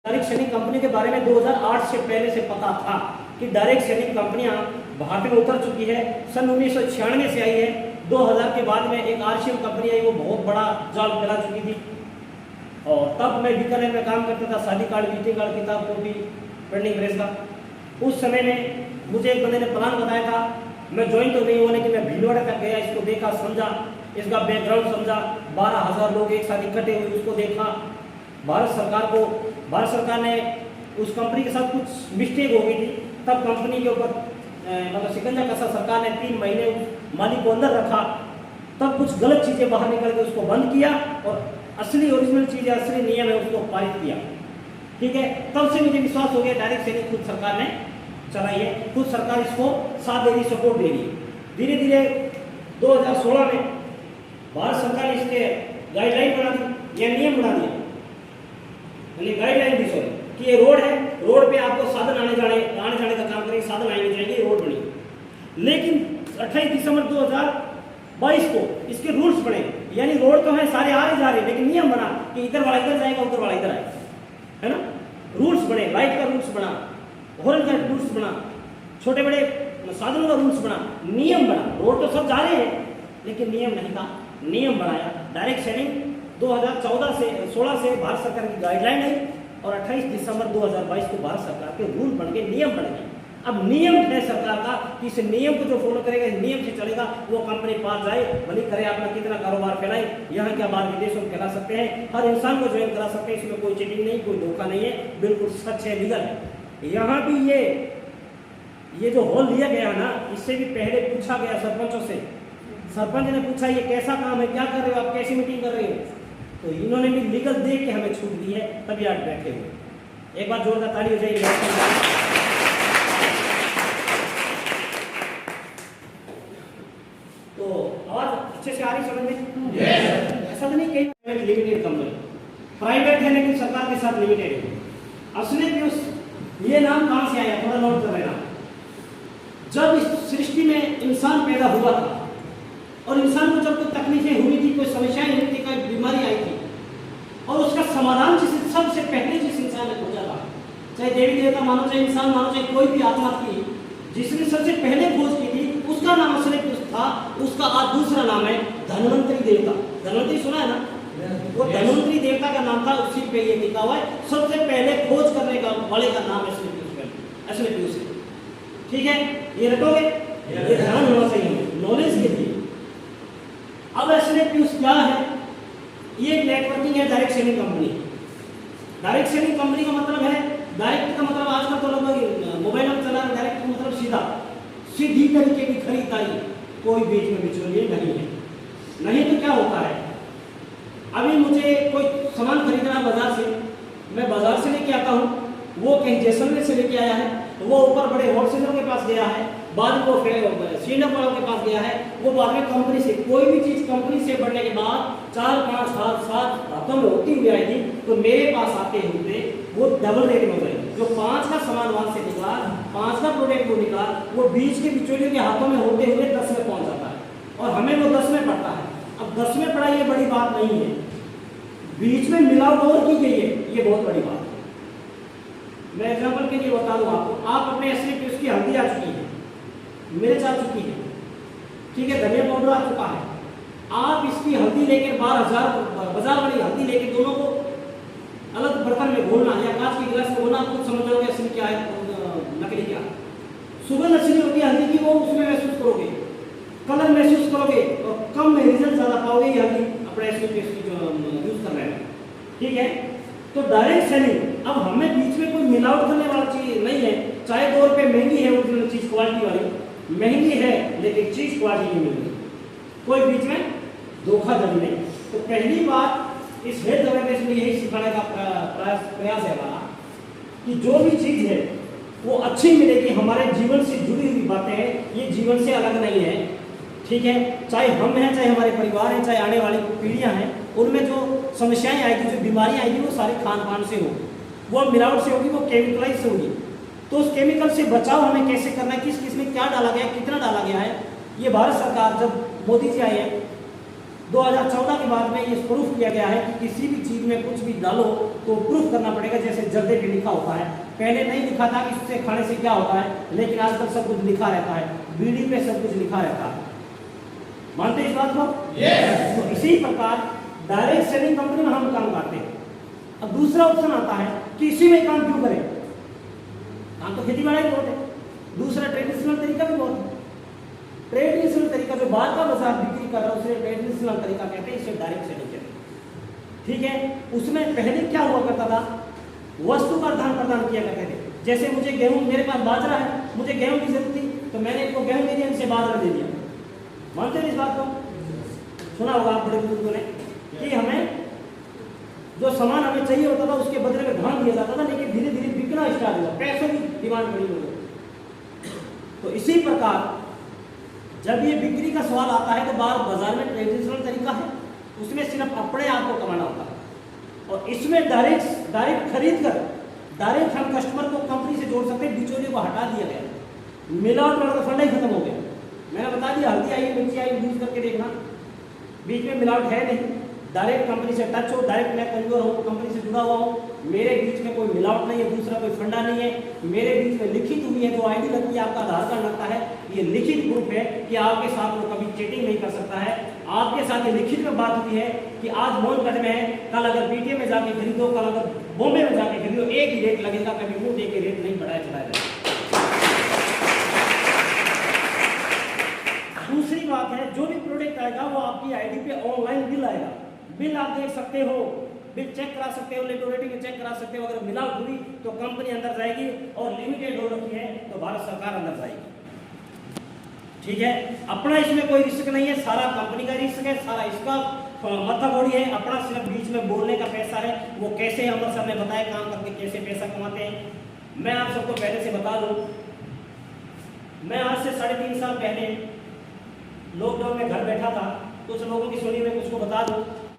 Direct selling company के बारे में 2008 से पहले से पता था कि डायरेक्ट सेलिंग कंपनियां भारत में उतर चुकी है। सन 1996 से आई है। 2000 के बाद में एक आरसीएम कंपनी आई, वो बहुत बड़ा जाल फैला चुकी थी। और तब मैं बीकानेर में काम करता था, शादी कार्ड, ग्रीटिंग कार्ड, किताब, कॉपी, प्रिंटिंग प्रेस का। उस समय में मुझे एक बंदे ने प्लान बताया था। मैं ज्वाइन तो नहीं हुआ, लेकिन मैं भीलवाड़ा तक गया, इसको देखा, समझा, इसका बैकग्राउंड समझा। 12,000 लोग एक साथ इकट्ठे हुए, उसको देखा। भारत सरकार ने उस कंपनी के साथ कुछ मिस्टेक हो गई थी। तब कंपनी के ऊपर मतलब शिकंजा कसा सरकार ने 3 महीने उस मालिक को अंदर रखा। तब कुछ गलत चीज़ें बाहर निकल के उसको बंद किया और असली ओरिजिनल चीज़ें, असली नियम है, उसको पारित किया। ठीक है, तब से मुझे विश्वास हो गया डायरेक्ट सेलिंग खुद सरकार ने चलाई है, खुद सरकार इसको साथ दे रही, सपोर्ट दे रही। धीरे धीरे 2016 में भारत सरकार ने इसके गाइडलाइन बना दी या नियम बना दिया, गाइडलाइन दी सॉरी, कि ये रोड है, रोड पे आपको साधन आने जाने का काम करेंगे, साधन आएंगे जाएंगे, रोड बनी। लेकिन 28 दिसंबर 2022 को इसके रूल्स बने, यानी रोड तो है, सारे आ रहे जा रहे, लेकिन नियम बना कि इधर वाला इधर जाएगा, उधर वाला इधर आएगा, है ना। रूल्स बने, लाइट का रूल्स बना, हॉर्न का रूल्स बना, छोटे बड़े साधनों का रूल्स बना, नियम बना। रोड तो सब जा रहे हैं, लेकिन नियम नहीं था, नियम बनाया। डायरेक्ट सेलिंग 2016 से भारत सरकार की गाइडलाइन आई और 28 दिसंबर 2022 को भारत सरकार के रूल बन गए, नियम बन गए। अब नियम है सरकार का कि इस नियम को जो फॉलो करेगा, इस नियम से चलेगा, वो कंपनी पास जाए, भले करे अपना कितना कारोबार फैलाए, यहाँ क्या बाहर विदेशों में फैला सकते हैं, हर इंसान को ज्वाइन करा सकते हैं। इसमें कोई चीटिंग नहीं, कोई धोखा नहीं है, बिल्कुल सच है, लीगल है। यहाँ भी ये जो हॉल लिया गया है ना, इससे भी पहले पूछा गया सरपंचों से। सरपंच ने पूछा ये कैसा काम है, क्या कर रहे हो आप, कैसी मीटिंग कर रहे हो, तो इन्होंने भी लीगल देख के हमें छूट दी है, तभी आज बैठे हुए। एक बार जोरदार ताली हो जाएगी। तो आवाज अच्छे से आ रही समझ में? ऐसा तो नहीं कहीं लिमिटेड कंपनी प्राइवेट है, लेकिन सरकार के साथ लिमिटेड है। असली में ये नाम कहां से आया, थोड़ा नोट कर लेना। जब इस सृष्टि में इंसान पैदा हुआ था और इंसान को जब कोई तकलीफें हुई थी, कोई समस्याएं हुई थी, कोई बीमारी आई थी, और उसका समाधान सबसे पहले जिस इंसान ने खोजा था, चाहे देवी देवता मानो, चाहे इंसान मानो, चाहे कोई भी आत्मा थी, जिसने सबसे पहले खोज की थी, उसका नाम असली था। उसका आज दूसरा नाम है धन्वंतरी देवता। धन्वंतरी सुना है ना, वो धन्वंतरी देवता का नाम था, उसी पे ये लिखा हुआ है। सबसे पहले खोज करने का वाले का नाम असली। ठीक है, ये रटोगे, ये ध्यान होना चाहिए, नॉलेज के लिए। अब एसएनएपीयूस क्या है? ये एक नेटवर्किंग है, direct selling company. Direct selling company का मतलब है, डायरेक्ट का मतलब आजकल तो लोग मोबाइल में चला रहे, डायरेक्ट का मतलब सीधी तरीके की खरीदारी, कोई बीच में बिचौलिए नहीं है। नहीं तो क्या होता है, अभी मुझे कोई सामान खरीदना है बाजार से, मैं बाजार से लेके आता हूँ, वो कहीं जैसलमेर से लेके आया है, वो ऊपर बड़े होलसेलर के पास गया है, बाद में वो सीनियर वालों के पास गया है, वो बाद में कंपनी से, कोई भी चीज कंपनी से बढ़ने के बाद 4, 5, 7 हाथों में होती हुई आएगी, तो मेरे पास आते हुए वो डबल रेट में हो जाएगी। जो 5 का सामान वहां से निकला, 5 का प्रोडक्ट वो निकला, वो बीच के बिचौलियों के हाथों में होते हुए 10 में पहुंच जाता है, और हमें वो 10 में पड़ता है। अब 10 में पड़ा ये बड़ी बात नहीं है, बीच में मिलावट और की गई है, ये बहुत बड़ी बात है। मैं एग्जाम्पल के लिए बता दूं आपको, आप अपने असली पे उसकी हल्दी आ चुकी है, मिर्च आ चुकी है, ठीक है, धनिया पाउडर आ चुका है, आप इसकी हल्दी लेकर 12,000 बाजार वाली हल्दी लेकर दोनों को अलग बर्तन में घोलना या कांच के गिलास में घोलना, आप खुद समझ जाओगे असली क्या है, नकली क्या है। सुगंध असली होती है हल्दी की, वो उसमें महसूस करोगे, कलर महसूस करोगे, और कम में रिजल्ट ज्यादा पाओगे ये हल्दी अपने असली पेस्ट की जो यूज कर रहे हैं। ठीक है, तो डायरेक्ट सेलिंग, अब हमें बीच में कोई मिलावट करने वाला चीज नहीं है। चाहे 2 रुपये महंगी है ओरिजिनल चीज, क्वालिटी वाली महंगी है, लेकिन चीज क्वालिटी नहीं मिल रही, कोई बीच में धोखाधड़ी नहीं। तो पहली बात इस हेल्थ अवेयरनेस में यही सिखाने का प्रयास है हमारा, कि जो भी चीज है वो अच्छी मिलेगी, हमारे जीवन से जुड़ी हुई बातें हैं, ये जीवन से अलग नहीं है। ठीक है, चाहे हम हैं, चाहे हमारे परिवार हैं, चाहे आने वाली पीढ़ियां हैं, उनमें जो समस्याएं आएगी, जो बीमारियां आएगी, वो सारे खान पान से होगी, वो मिलावट से होगी, वो केमिकलाइज से होगी। तो उस केमिकल से बचाव हमें कैसे करना है, किस किस में क्या डाला गया है, कितना डाला गया है, ये भारत सरकार, जब मोदी जी आए हैं 2014 के बाद में ये प्रूफ किया गया है कि किसी भी चीज में कुछ भी डालो तो प्रूफ करना पड़ेगा। जैसे जर्दे पे लिखा होता है, पहले नहीं लिखा था कि इससे खाने से क्या होता है, लेकिन आजकल सब कुछ लिखा रहता है, बीड़ी पे सब कुछ लिखा रहता है। मानते हैं इस बात को? तो इसी प्रकार डायरेक्ट सेलिंग कंपनी में हम काम करते हैं। अब दूसरा ऑप्शन आता है कि इसी में काम क्यों करें, काम तो खेती बाड़ी बहुत है। दूसरा ट्रेडिशनल तरीका भी बहुत है। ट्रेडिशनल तरीका जो बाहर का बाजार बिक्री कर रहा है उसे ट्रेडिशनल तरीका कहते हैं, इसे डायरेक्ट सेलिंग कहते हैं। ठीक है, उसमें पहले क्या हुआ करता था, वस्तु का आदान प्रदान किया करते थे। जैसे मुझे गेहूं, मेरे पास बाजरा है, मुझे गेहूं की जरूरत थी तो मैंने इनको गेहूं दे दिया, इनसे बाजरा दे दिया। मानते हैं इस बात को? सुना होगा आप बड़े बुजुर्गों ने कि हमें जो सामान हमें चाहिए होता था उसके बदले में धान दिया जाता था, लेकिन धीरे धीरे बिकना स्टार्ट हुआ, पैसों की डिमांड बड़ी हो गई। तो इसी प्रकार जब ये बिक्री का सवाल आता है तो बाजार में ट्रेडिशनल तरीका है, उसमें सिर्फ अपने आप को कमाना होता है। और इसमें डायरेक्ट खरीद कर डायरेक्ट हम कस्टमर को कंपनी से जोड़ सकते हैं, बिचौलियों को हटा दिया गया, मिलावट वाला तो फंडा ही खत्म हो गया। मैंने बता दिया, हल्दी आई, मिर्ची आई, यूज करके देखना, बीच में मिलावट है नहीं। डायरेक्ट कंपनी से टच हो, डायरेक्ट मैं कंज्यूमर हूँ, कंपनी से जुड़ा हुआ हूँ, मेरे बीच में कोई मिलावट नहीं है, दूसरा कोई फंडा नहीं है, मेरे बीच में लिखित हुई है, जो आईडी लगती है, आपका आधार कार्ड लगता है, ये लिखित प्रूफ है कि आपके साथ वो कभी चीटिंग नहीं कर सकता है। आपके साथ ये लिखित में बात हुई है कि आज मोहनगंज में है, कल अगर पीटीए में जाके खरीदो, कल अगर बॉम्बे में जाके खरीदो, एक ही रेट लगेगा, कभी मुंह दे के रेट नहीं बढ़ाया चलाया जाएगा। दूसरी बात है, जो भी प्रोडक्ट आएगा वो आपकी आईडी पे ऑनलाइन बिल आएगा, बिल आप देख सकते हो, बिल चेक करा सकते हो, लेटोरेटिंग में चेक करा सकते हो। अगर मिलावट हुई तो कंपनी अंदर जाएगी, और लिमिटेड हो रखी है तो भारत सरकार अंदर जाएगी। ठीक है, अपना इसमें कोई रिस्क नहीं है, सारा कंपनी का रिस्क है, सारा इसका मथाबोड़ी है। अपना सिर्फ बीच में बोलने का पैसा है, वो कैसे अमर सर ने बताया काम करके कैसे पैसा कमाते हैं। मैं आप सबको पहले से बता दूं, मैं आज से 3.5 साल पहले लॉकडाउन में घर बैठा था, कुछ लोगों की सुनी मैं कुछ को बता दूं।